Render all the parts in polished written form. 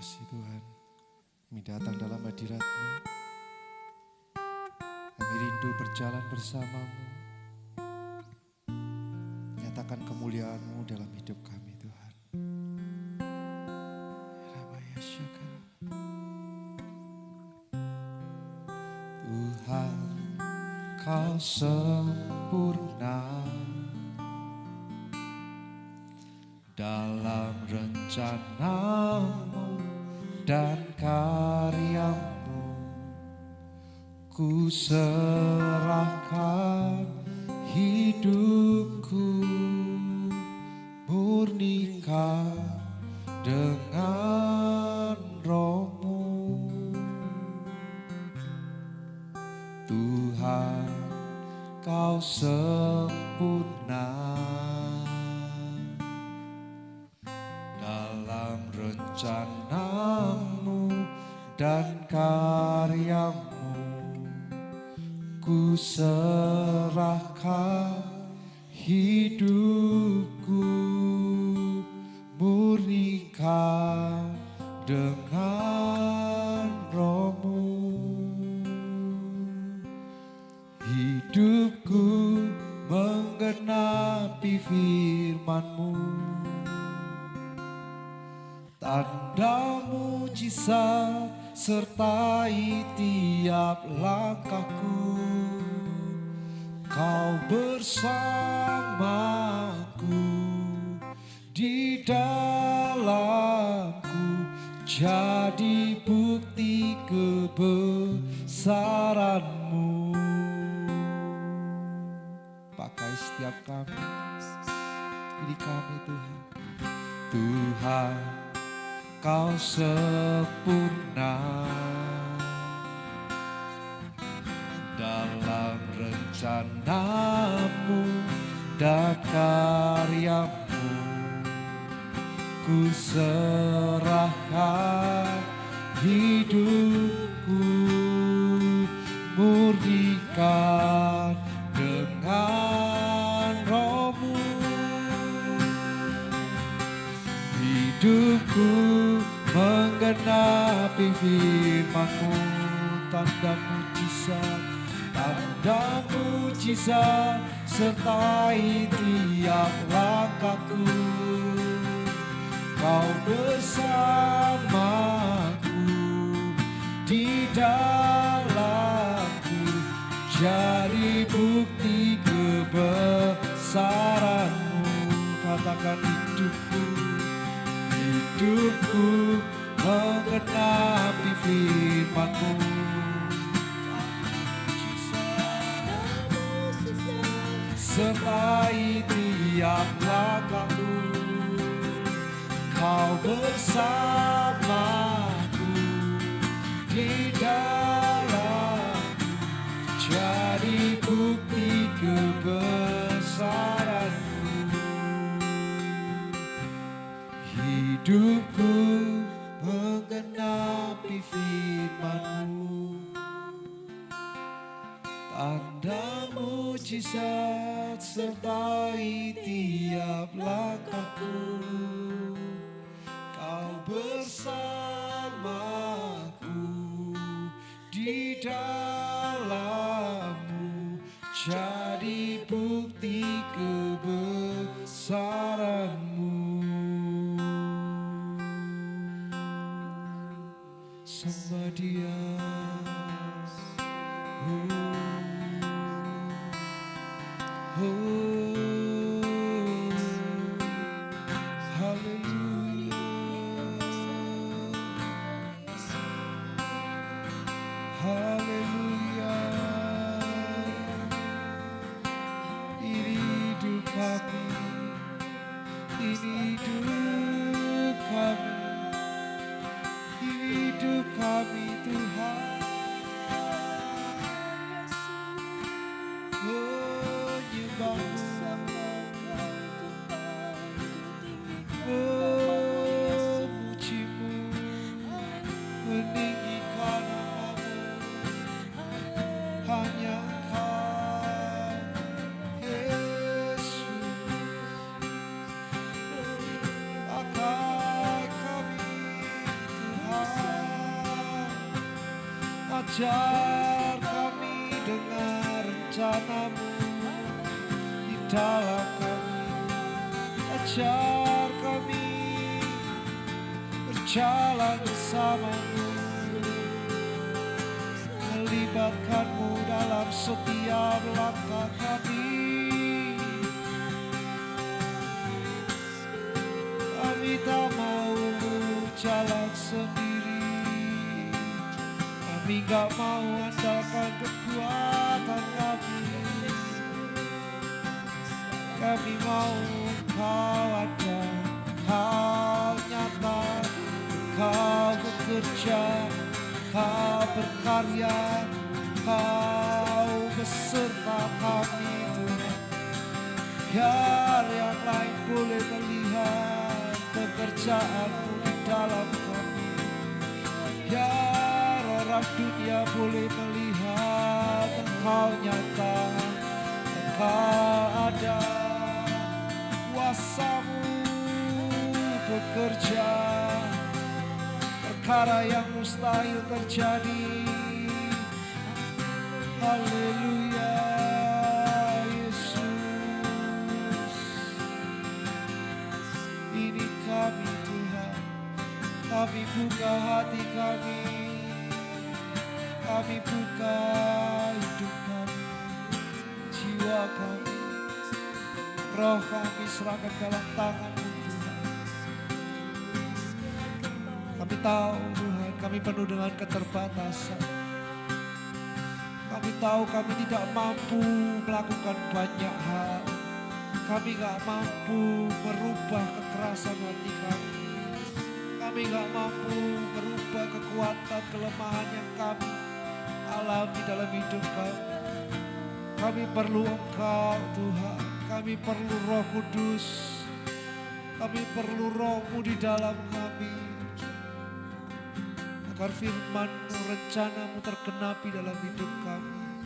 kasih Tuhan, kami datang dalam hadirat-Mu. Kami rindu berjalan bersama-Mu, nyatakan kemuliaan-Mu dalam hidup kami Tuhan. Tuhan, Kau sempurna dalam rencana-Mu dan karya-Mu. Ku serahkan hidupku, murnikan dengan Roh-Mu. Tuhan, Kau sempurna dalam rencana-Mu dan karya-Mu. Ku serahkan hidupku, murnikan dengan Roh-Mu. Hidupku menggenapi firman-Mu, tanda mujizat sertai tiap langkahku. Kau bersamaku di dalamku, jadi bukti kebesaran-Mu. Pakai setiap kami, ini kami Tuhan. Tuhan, Kau sempurna dalam rencana-Mu dan karya-Mu. Ku serahkan hidupku, murnikan dengan Roh-Mu. Hidupku menggenapi firman-Mu, tanda mujizat sertai tiap langkahku. Kau bersamaku di dalamku, jadi bukti kebesaran-Mu. Katakan hidupku menggenapi firman-Mu, sertai tiap langkahku. Kau bersamaku di dalamku, jadi bukti kebesaran-Mu. Hidupku menggenapi firman-Mu, tanda mujizat sertai tiap langkahku. Kau bersamaku di dalammu, jadi bukti kebesaran-Mu. Sembah Dia. Haleluya, ini hidup kami, ini hidup kami, ini hidup kami Tuhan. Memuji-Mu, meninggikan nama-Mu, hanya Engkau Yesus. Ajar kami dengan rencana-Mu di dalam kami. Ajar kami berjalan bersama-Mu, melibatkan-Mu dalam setiap langkah kami. Kami tak mau jalan sendiri, kami gak mau andalkan kekuatan kami. Kami mau Engkau ada, Engkau nyata, Engkau bekerja, Engkau berkarya, Engkau beserta kami Tuhan. Biar yang lain boleh melihat pekerjaan-Mu di dalam kami. Biar orang dunia boleh melihat Engkau nyata, Engkau ada, kuasa-Mu bekerja, perkara yang mustahil terjadi. Haleluya Yesus. Ini kami Tuhan, kami buka hati kami, kami buka hidup kami, jiwa kami, roh kami serahkan dalam tangan-Mu Tuhan. Kami tahu Tuhan, kami penuh dengan keterbatasan. Kami tahu kami tidak mampu melakukan banyak hal. Kami gak mampu merubah kekerasan hati kami. Kami gak mampu merubah kekuatan kelemahan yang kami alami dalam hidup kami. Kami perlu Engkau Tuhan. Kami perlu Roh Kudus. Kami perlu Roh-Mu di dalam kami. Agar firman-Mu, rencana-Mu tergenapi dalam hidup kami.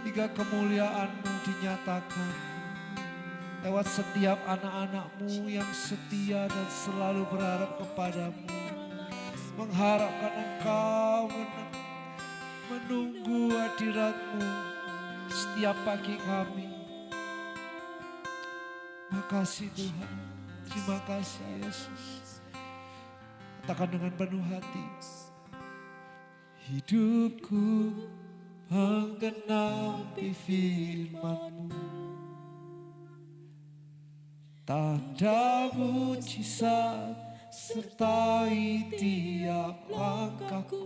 Hingga kemuliaan-Mu dinyatakan lewat setiap anak-anak-Mu yang setia dan selalu berharap kepada-Mu. Mengharapkan Engkau, menunggu hadirat-Mu setiap pagi kami. Makasih Tuhan, terima kasih Yesus. Katakan dengan penuh hati. Hidupku menggenapi firman-Mu, tanda mujizat sertai tiap langkahku.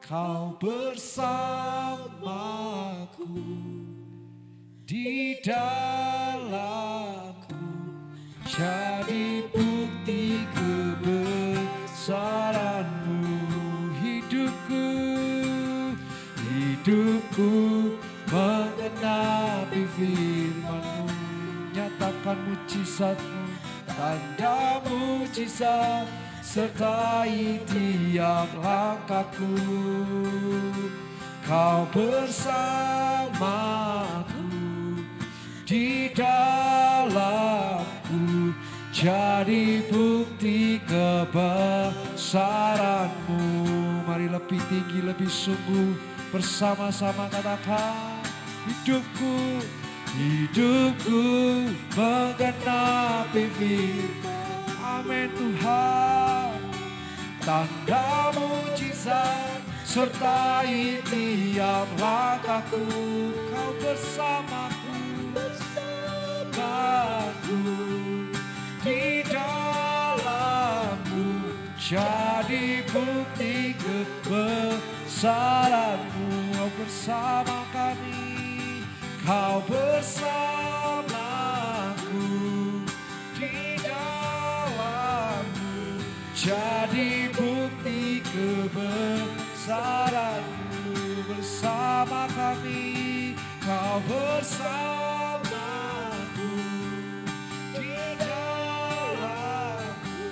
Kau bersamaku di dalamku, jadi bukti kebesaran-Mu. Hidupku menggenapi firman-Mu, nyatakan mujizat-Mu, tanda mujizat sertai tiap langkahku. Kau bersamaku di dalamku, jadi bukti kebesaran-Mu. Mari lebih tinggi, lebih sungguh, bersama-sama katakan. Hidupku menggenapi firman. Amin Tuhan. Tanda mujizat sertai tiap langkahku. Kau bersamaku di dalamku, jadi bukti kebesaran-Mu. Kau bersama kami, Kau bersamaku di dalamku, jadi bukti kebesaran-Mu. Bersama kami, Kau bersamaku di dalamku,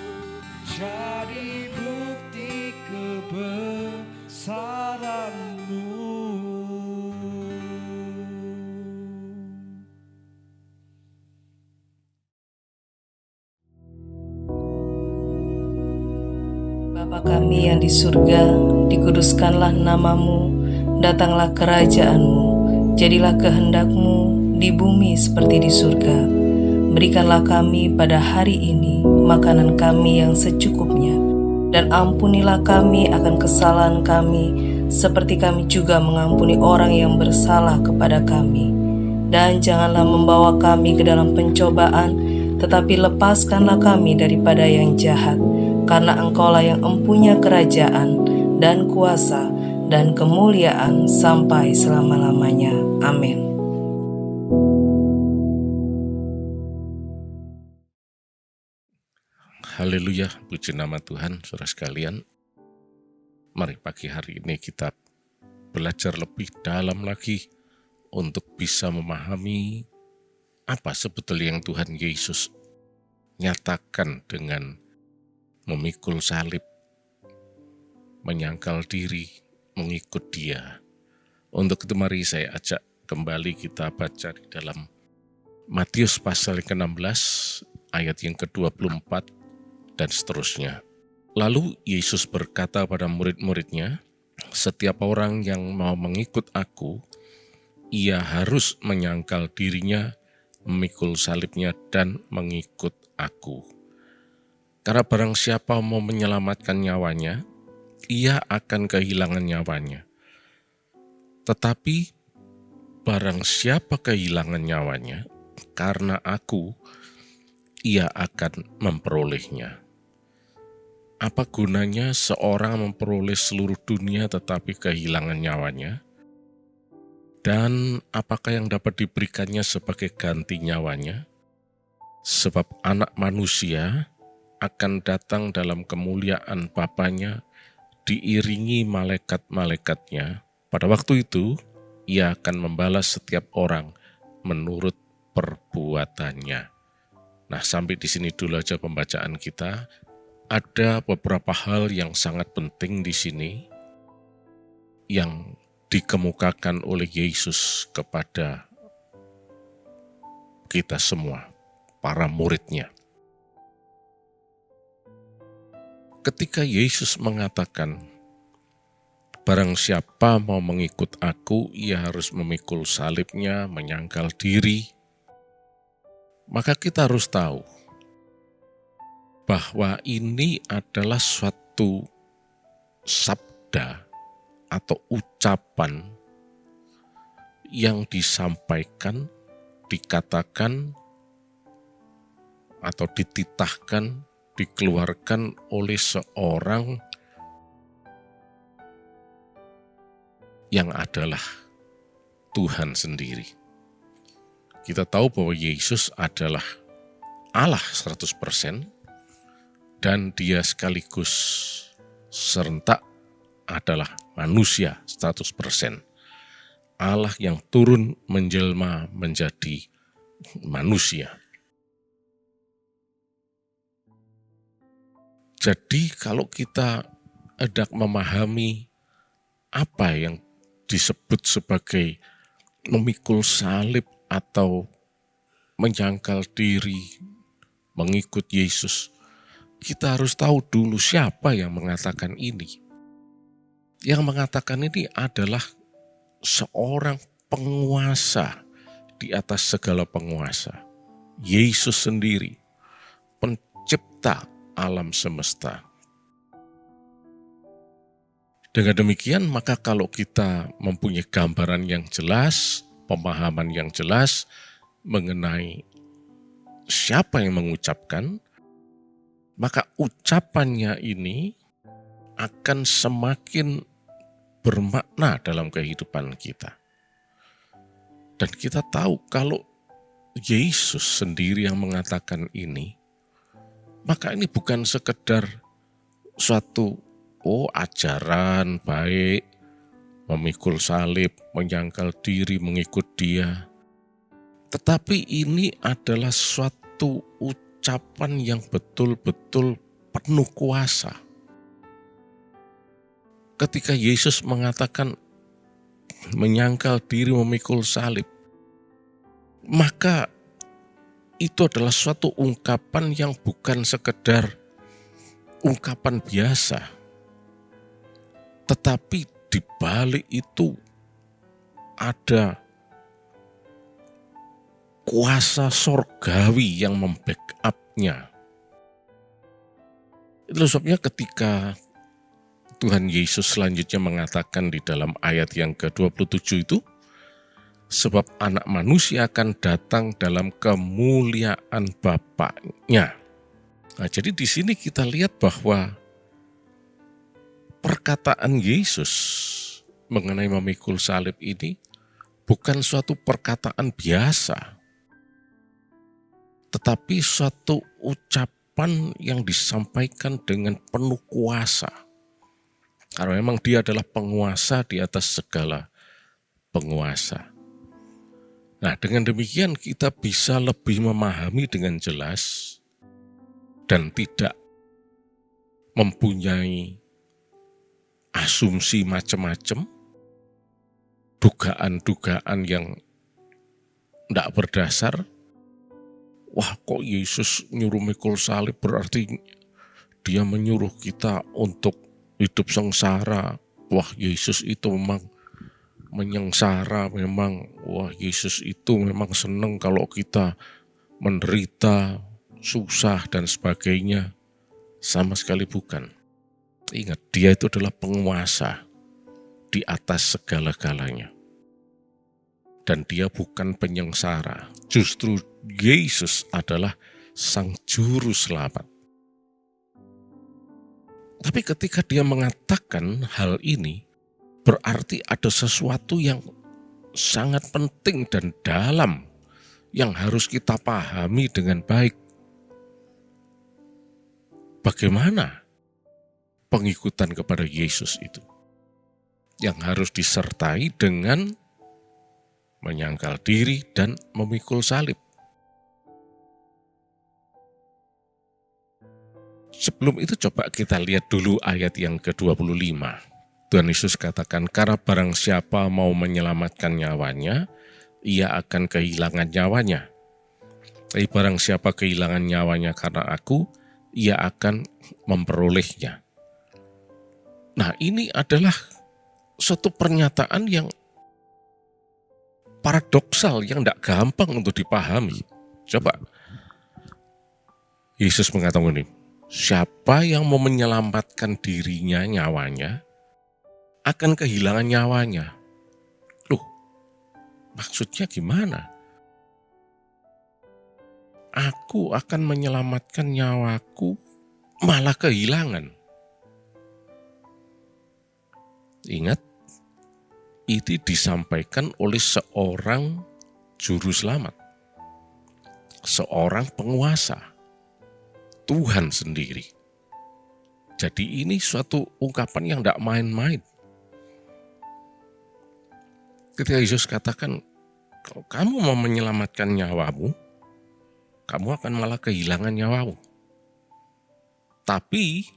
jadi bukti kebesaran-Mu. Bapa kami yang di surga, dikuduskanlah namamu, datanglah kerajaan-mu, jadilah kehendak-mu di bumi seperti di surga. Berikanlah kami pada hari ini makanan kami yang secukupnya, dan ampunilah kami akan kesalahan kami, seperti kami juga mengampuni orang yang bersalah kepada kami. Dan janganlah membawa kami ke dalam pencobaan, tetapi lepaskanlah kami daripada yang jahat. Karena Engkaulah yang empunya kerajaan dan kuasa dan kemuliaan sampai selama-lamanya. Amin. Haleluya, puji nama Tuhan, saudara sekalian. Mari pagi hari ini kita belajar lebih dalam lagi untuk bisa memahami apa sebetulnya yang Tuhan Yesus nyatakan dengan memikul salib, menyangkal diri, mengikut Dia. Untuk itu mari saya ajak kembali kita baca di dalam Matius pasal ke-16 ayat yang ke-24 dan seterusnya. Lalu Yesus berkata pada murid-muridnya, "Setiap orang yang mau mengikut aku, ia harus menyangkal dirinya, memikul salibnya dan mengikut aku. Karena barang siapa mau menyelamatkan nyawanya, ia akan kehilangan nyawanya. Tetapi barang siapa kehilangan nyawanya, karena aku, ia akan memperolehnya. Apa gunanya seorang memperoleh seluruh dunia tetapi kehilangan nyawanya? Dan apakah yang dapat diberikannya sebagai ganti nyawanya? Sebab anak manusia akan datang dalam kemuliaan Bapanya, diiringi malaikat-malaikatnya. Pada waktu itu, ia akan membalas setiap orang menurut perbuatannya." Nah, sampai di sini dulu aja pembacaan kita. Ada beberapa hal yang sangat penting di sini yang dikemukakan oleh Yesus kepada kita semua, para muridnya. Ketika Yesus mengatakan, "Barang siapa mau mengikut aku, ia harus memikul salibnya, menyangkal diri," maka kita harus tahu bahwa ini adalah suatu sabda atau ucapan yang disampaikan, dikatakan, atau dititahkan, dikeluarkan oleh seorang yang adalah Tuhan sendiri. Kita tahu bahwa Yesus adalah Allah 100%, dan Dia sekaligus serentak adalah manusia 100%. Allah yang turun menjelma menjadi manusia. Jadi kalau kita hendak memahami apa yang disebut sebagai memikul salib atau menyangkal diri, mengikut Yesus, kita harus tahu dulu siapa yang mengatakan ini. Yang mengatakan ini adalah seorang penguasa di atas segala penguasa. Yesus sendiri, pencipta alam semesta. Dengan demikian, maka kalau kita mempunyai gambaran yang jelas, pemahaman yang jelas mengenai siapa yang mengucapkan, maka ucapannya ini akan semakin bermakna dalam kehidupan kita. Dan kita tahu kalau Yesus sendiri yang mengatakan ini, maka ini bukan sekedar suatu ajaran baik, memikul salib, menyangkal diri, mengikut Dia. Tetapi ini adalah suatu ucapan yang betul-betul penuh kuasa. Ketika Yesus mengatakan menyangkal diri, memikul salib, maka itu adalah suatu ungkapan yang bukan sekedar ungkapan biasa, Tetapi di balik itu ada kuasa sorgawi yang membackup-nya. Itu sebabnya ketika Tuhan Yesus selanjutnya mengatakan di dalam ayat yang ke-27 itu, sebab anak manusia akan datang dalam kemuliaan Bapaknya. Nah, jadi di sini kita lihat bahwa perkataan Yesus mengenai memikul salib ini bukan suatu perkataan biasa, tetapi suatu ucapan yang disampaikan dengan penuh kuasa. Karena memang dia adalah penguasa di atas segala penguasa. Nah, dengan demikian kita bisa lebih memahami dengan jelas dan tidak mempunyai asumsi macam-macam, dugaan-dugaan yang tidak berdasar. Wah, kok Yesus nyuruh mikul salib berarti dia menyuruh kita untuk hidup sengsara. Wah, Yesus itu memang menyengsara, memang wah Yesus itu memang senang kalau kita menderita, susah dan sebagainya. Sama sekali bukan. Ingat, dia itu adalah penguasa di atas segala-galanya. Dan dia bukan penyengsara. Justru Yesus adalah sang juru selamat. Tapi ketika dia mengatakan hal ini, berarti ada sesuatu yang sangat penting dan dalam yang harus kita pahami dengan baik. Bagaimana pengikutan kepada Yesus itu? Yang harus disertai dengan menyangkal diri dan memikul salib. Sebelum itu coba kita lihat dulu ayat yang ke-25. Tuhan Yesus katakan, karena barang siapa mau menyelamatkan nyawanya, ia akan kehilangan nyawanya. Tapi barang siapa kehilangan nyawanya karena aku, ia akan memperolehnya. Nah, ini adalah suatu pernyataan yang paradoksal, yang tidak gampang untuk dipahami. Coba, Yesus mengatakan ini, siapa yang mau menyelamatkan dirinya, nyawanya, akan kehilangan nyawanya. Loh, maksudnya gimana? Aku akan menyelamatkan nyawaku, malah kehilangan. Ingat, itu disampaikan oleh seorang juru selamat, seorang penguasa, Tuhan sendiri. Jadi ini suatu ungkapan yang tidak main-main. Ketika Yesus katakan, kalau kamu mau menyelamatkan nyawamu, kamu akan malah kehilangan nyawamu. Tapi,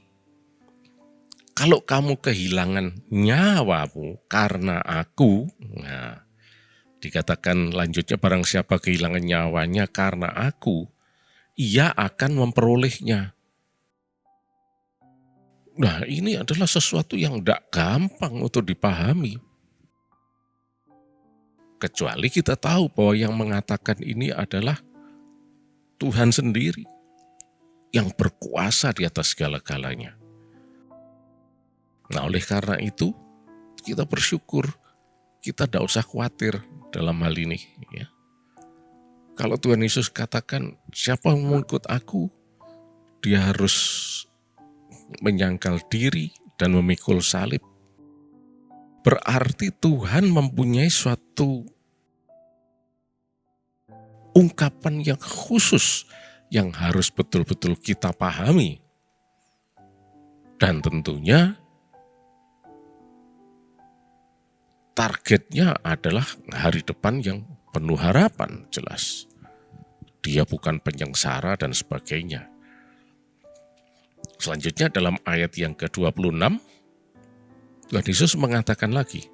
kalau kamu kehilangan nyawamu karena aku, nah, dikatakan lanjutnya barang siapa kehilangan nyawanya karena aku, ia akan memperolehnya. Nah, ini adalah sesuatu yang tidak gampang untuk dipahami. Kecuali kita tahu bahwa yang mengatakan ini adalah Tuhan sendiri yang berkuasa di atas segala-galanya. Nah, oleh karena itu kita bersyukur, kita tidak usah khawatir dalam hal ini. Ya. Kalau Tuhan Yesus katakan siapa yang mengikut aku, dia harus menyangkal diri dan memikul salib. Berarti Tuhan mempunyai suatu ungkapan yang khusus yang harus betul-betul kita pahami. Dan tentunya targetnya adalah hari depan yang penuh harapan, jelas. Dia bukan penyengsara dan sebagainya. Selanjutnya dalam ayat yang ke-26, Tuhan Yesus mengatakan lagi,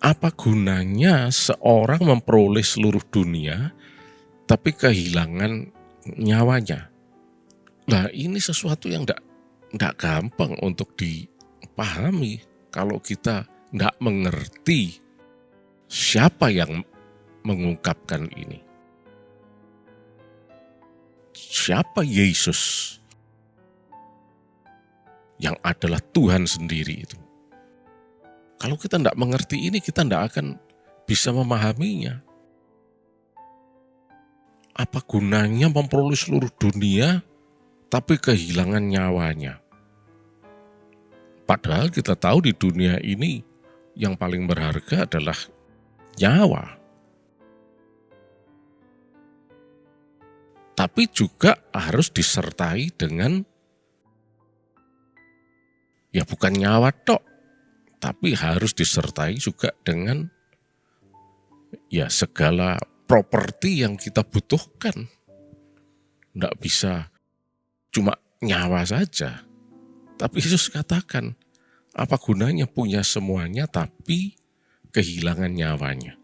apa gunanya seorang memperoleh seluruh dunia, tapi kehilangan nyawanya? Nah, ini sesuatu yang tidak gampang untuk dipahami. kalau kita tidak mengerti siapa yang mengungkapkan ini. Siapa Yesus yang adalah Tuhan sendiri itu. Kalau kita tidak mengerti ini, kita tidak akan bisa memahaminya. Apa gunanya memperoleh seluruh dunia, tapi kehilangan nyawanya? Padahal kita tahu di dunia ini yang paling berharga adalah nyawa. Tapi juga harus disertai dengan, ya bukan nyawa tok, tapi harus disertai juga dengan ya segala properti yang kita butuhkan. Tidak bisa cuma nyawa saja. Tapi Yesus katakan, apa gunanya punya semuanya tapi kehilangan nyawanya?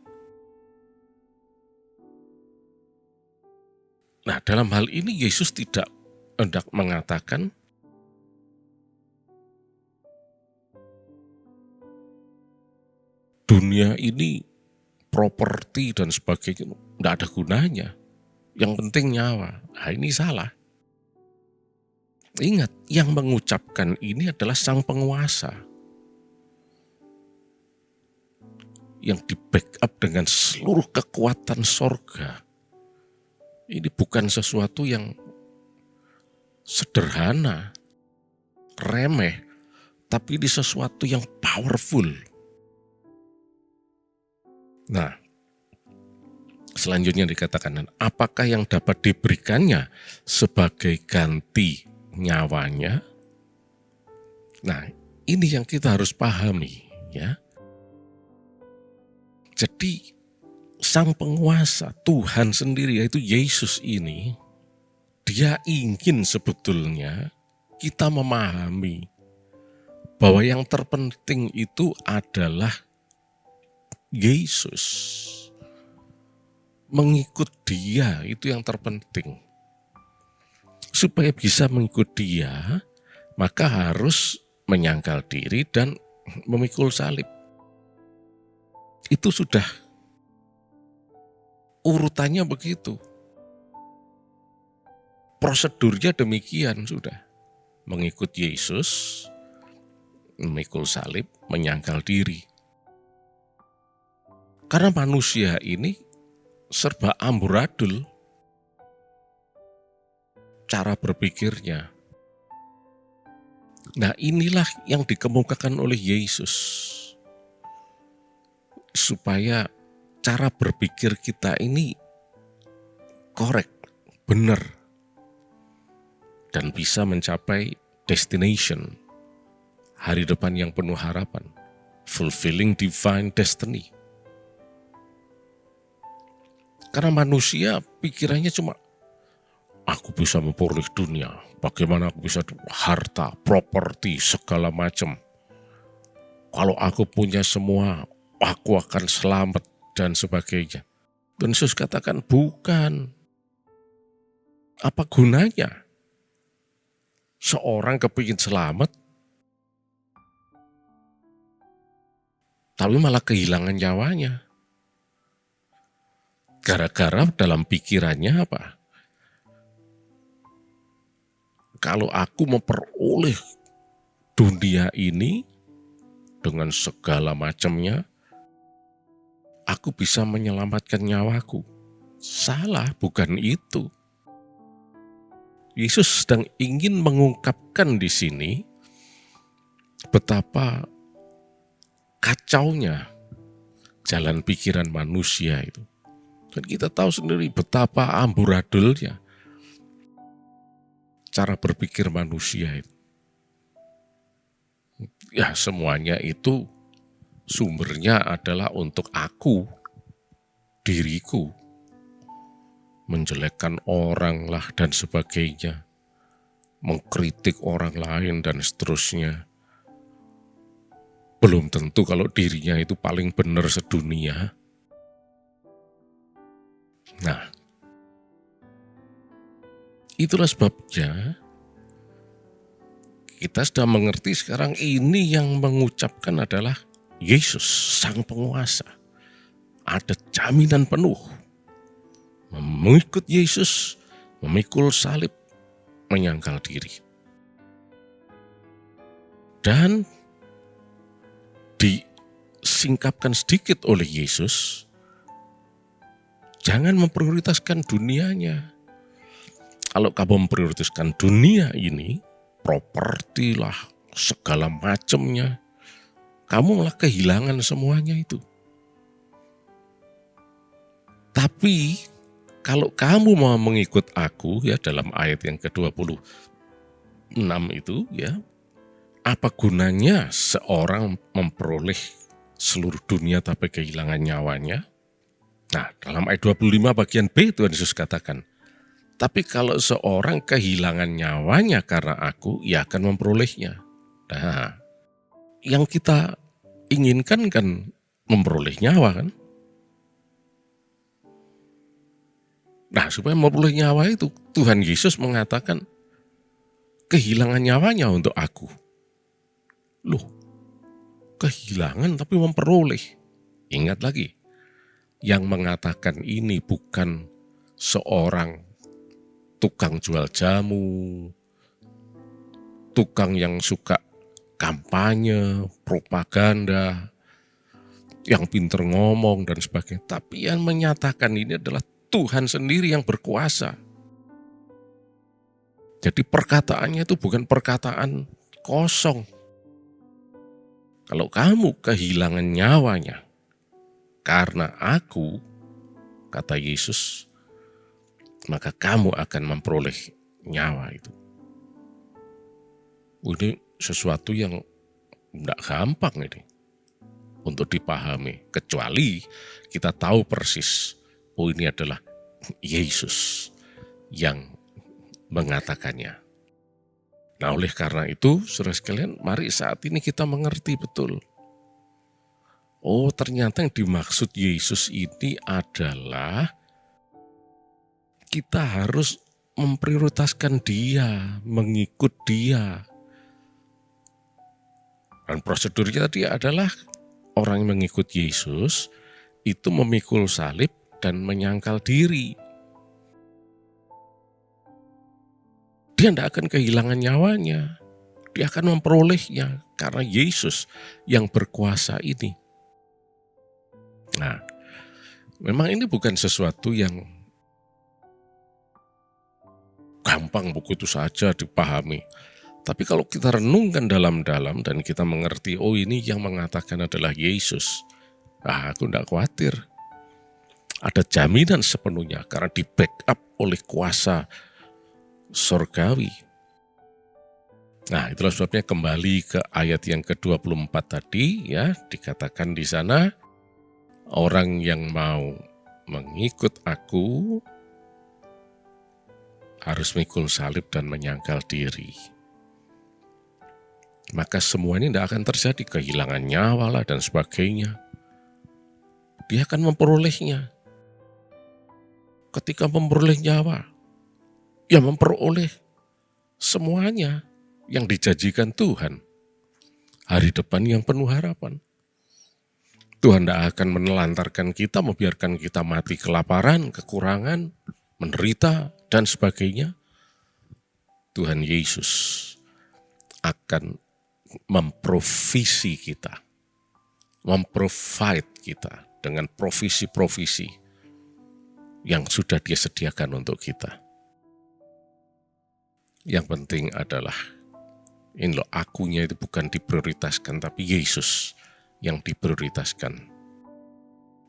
Nah, dalam hal ini Yesus tidak hendak mengatakan dunia ini properti dan sebagainya tidak ada gunanya. Yang penting nyawa. Nah, ini salah. Ingat, yang mengucapkan ini adalah sang penguasa yang di-backup dengan seluruh kekuatan sorga. Ini bukan sesuatu yang sederhana, remeh, tapi ini sesuatu yang powerful. Nah, selanjutnya dikatakan, apakah yang dapat diberikannya sebagai ganti nyawanya? Nah, ini yang kita harus pahami, ya. Jadi, sang penguasa, Tuhan sendiri, yaitu Yesus ini, dia ingin sebetulnya kita memahami bahwa yang terpenting itu adalah Yesus. Mengikut dia itu yang terpenting. Supaya bisa mengikut dia, maka harus menyangkal diri dan memikul salib. Itu sudah urutannya begitu. Prosedurnya demikian sudah. Mengikut Yesus, memikul salib, menyangkal diri. Karena manusia ini serba amburadul cara berpikirnya. Nah, inilah yang dikemukakan oleh Yesus. Supaya cara berpikir kita ini korek, benar, dan bisa mencapai destination, hari depan yang penuh harapan, fulfilling divine destiny. Karena manusia pikirannya cuma, aku bisa memperoleh dunia, bagaimana aku bisa harta, properti, segala macam. Kalau aku punya semua, aku akan selamat dan sebagainya. Dan Yesus katakan, bukan. Apa gunanya seorang kepingin selamat, tapi malah kehilangan nyawanya? Gara-gara dalam pikirannya apa? Kalau aku memperoleh dunia ini dengan segala macamnya, aku bisa menyelamatkan nyawaku. Salah, bukan itu. Yesus sedang ingin mengungkapkan di sini betapa kacaunya jalan pikiran manusia itu. Dan kita tahu sendiri betapa amburadulnya cara berpikir manusia itu. Ya, semuanya itu sumbernya adalah untuk aku, diriku, menjelekkan orang lah dan sebagainya, mengkritik orang lain dan seterusnya. Belum tentu kalau dirinya itu paling benar sedunia. Nah, itulah sebabnya kita sudah mengerti sekarang ini yang mengucapkan adalah Yesus, Sang Penguasa. Ada jaminan penuh. Mengikut Yesus, memikul salib, menyangkal diri. Dan disingkapkan sedikit oleh Yesus, jangan memprioritaskan dunianya. Kalau kamu memprioritaskan dunia ini, properti lah, segala macamnya, kamu malah kehilangan semuanya itu. Tapi kalau kamu mau mengikut aku, ya dalam ayat yang ke-26 itu, ya, apa gunanya seorang memperoleh seluruh dunia tapi kehilangan nyawanya? Nah, dalam ayat 25 bagian B Tuhan Yesus katakan, tapi kalau seorang kehilangan nyawanya karena aku, ia akan memperolehnya. Nah, yang kita inginkan kan memperoleh nyawa kan? Nah, supaya memperoleh nyawa itu, Tuhan Yesus mengatakan, kehilangan nyawanya untuk aku. Loh, kehilangan tapi memperoleh. Ingat lagi, yang mengatakan ini bukan seorang tukang jual jamu, tukang yang suka kampanye, propaganda, yang pinter ngomong dan sebagainya. Tapi yang menyatakan ini adalah Tuhan sendiri yang berkuasa. Jadi perkataannya itu bukan perkataan kosong. Kalau kamu kehilangan nyawanya karena aku, kata Yesus, maka kamu akan memperoleh nyawa itu. Ini sesuatu yang tidak gampang ini untuk dipahami. Kecuali kita tahu persis, oh ini adalah Yesus yang mengatakannya. Nah oleh karena itu, saudara sekalian, mari saat ini kita mengerti betul. Oh ternyata yang dimaksud Yesus ini adalah kita harus memprioritaskan Dia, mengikut Dia. Dan prosedurnya tadi adalah orang yang mengikut Yesus itu memikul salib dan menyangkal diri. Dia tidak akan kehilangan nyawanya. Dia akan memperolehnya karena Yesus yang berkuasa ini. Nah, memang ini bukan sesuatu yang gampang begitu saja dipahami. Tapi kalau kita renungkan dalam-dalam dan kita mengerti, oh ini yang mengatakan adalah Yesus. Aku tidak khawatir. Ada jaminan sepenuhnya karena di backup oleh kuasa surgawi. Nah, itulah sebabnya kembali ke ayat yang ke-24 tadi, ya, dikatakan di sana, orang yang mau mengikut aku harus mikul salib dan menyangkal diri. Maka semua ini tidak akan terjadi, kehilangan nyawa lah dan sebagainya. Dia akan memperolehnya. Ketika memperoleh nyawa, ya memperoleh semuanya yang dijanjikan Tuhan. Hari depan yang penuh harapan. Tuhan tidak akan menelantarkan kita, membiarkan kita mati kelaparan, kekurangan, menderita, dan sebagainya. Tuhan Yesus akan memprovisi kita, memprovide kita dengan provisi-provisi yang sudah Dia sediakan untuk kita. Yang penting adalah, ini loh, akunya itu bukan diprioritaskan, tapi Yesus yang diprioritaskan.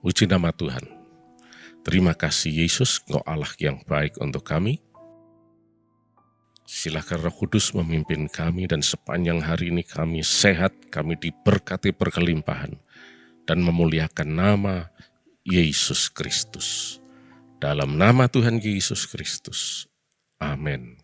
Puji nama Tuhan. Terima kasih Yesus, Engkau Allah yang baik untuk kami. Silakan Roh Kudus memimpin kami dan sepanjang hari ini kami sehat, kami diberkati berkelimpahan dan memuliakan nama Yesus Kristus. Dalam nama Tuhan Yesus Kristus. Amin.